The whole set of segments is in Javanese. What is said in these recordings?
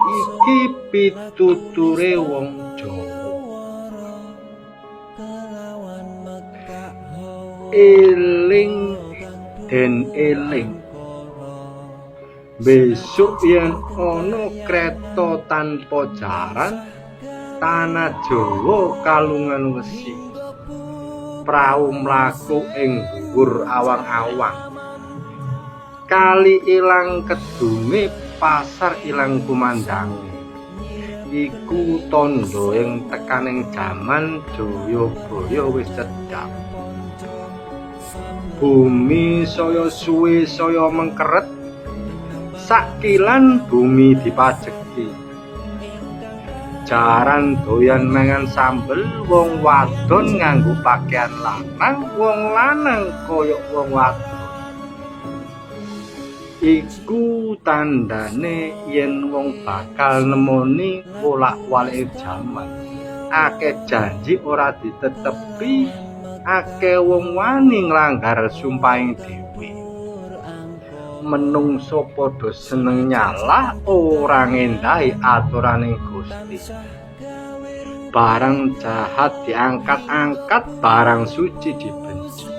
Iki pituture wong Jawa. Eling den eling. Besok yen ana kreta tanpa jaran, tanah Jawa kalungan wesi. Prau mlaku ing dhuwur awang-awang. Kali ilang kedunge, pasar ilang kumandange. Iku tandha ing tekaning jaman Jayabaya wis cedhak. Bumi saya suwe saya mengkeret, sakilan bumi dipajeki. Jaran doyan mangan sambel, wong wadon nganggo pakaian lanang, wong lanang koyok wong wadon. Iku tandane yen wong bakal nemoni wolak-walike jaman. Akeh janji ora ditetepi, akeh wong wani nglanggar sumpahing dhewe. Menungso padha seneng nyalah, ora ngendahi aturaning Gusti. Barang jahat diangkat-angkat, barang suci dibenci.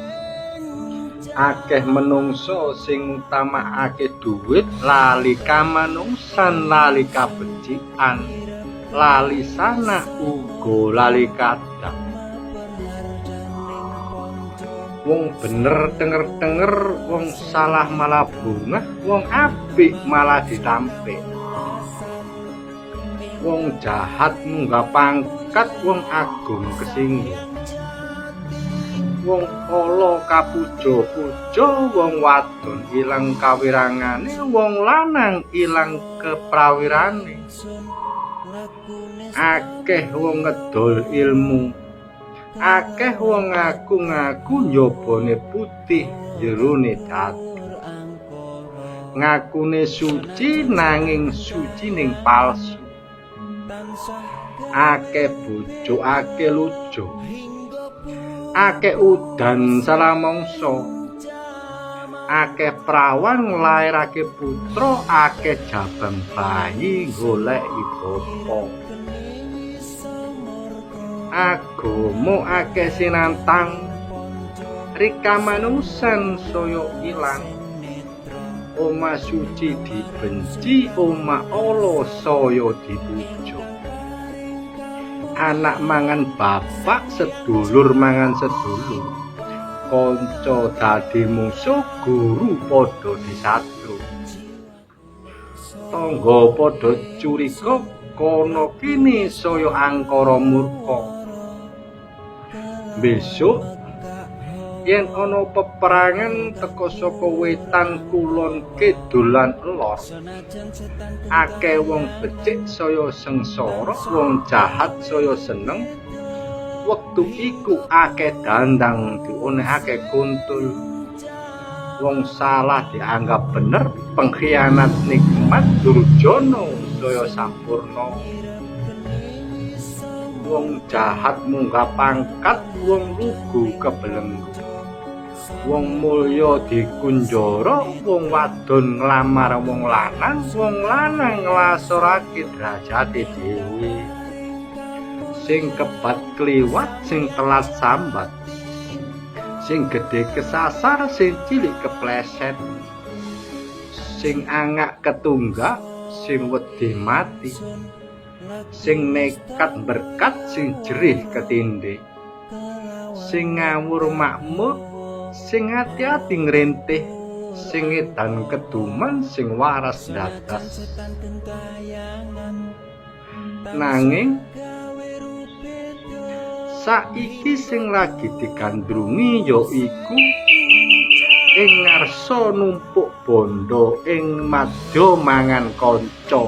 Akeh menungso sing utamakake dhuwit, lali kamanungsan, lali kabecikan, lali sanak uga lali kadang. Wong bener denger-denger, wong salah malah bungah, wong apik malah ditampik. Wong jahat munggah pangkat, wong agung kesinggung. Wong ala kapuja-puja, wong wadon ilang kawirangane, wong lanang ilang keprawirane. Akeh wong ngedol ilmu, akeh wong ngaku-ngaku njabane putih jerone dadu. Ngakune suci nanging sucining palsu. Akeh bojo akeh lujo, akeh udan salah mangsa, akeh prawan nglairake putra, akeh jabang bayi goleki bapa. Agama akeh sinantang, rikamanusan saya ilang. Omah suci dibenci, omah ala saya dipuja. Anak mangan bapak, sedulur mangan sedulur. Kanca dadi musuh, guru padha disatru. Tangga padha curiga, kono kene saya angkara murka. Besok yen ana peperangan teka saka wetan kulon kidul lan elor, akeh wong becik saya sengsara, wong jahat saya seneng. Wektu iku akeh dandang dionekake kuntul. Wong salah dianggap bener, pengkhianat nikmat, durjana saya sampurna. Wong jahat munggah pangkat, wong lugu kebelenggu. Wong mulya dikunjara, wong wadon nglamar wong lanang nglasorake derajate dhewe. Sing kebat kliwat, sing telat sambat, sing gedhe kesasar, sing cilik kepleset, sing angak ketunggak, sing wedi mati, sing nekat berkat, sing jerih ketindhe, sing ngawur makmur, sing ati-ati ngrintih, sing edan keduman, sing waras dadas. Nanging saiki sing lagi digandrungi yaiku ing ngarsa numpuk bondo, ing madya mangan kanca.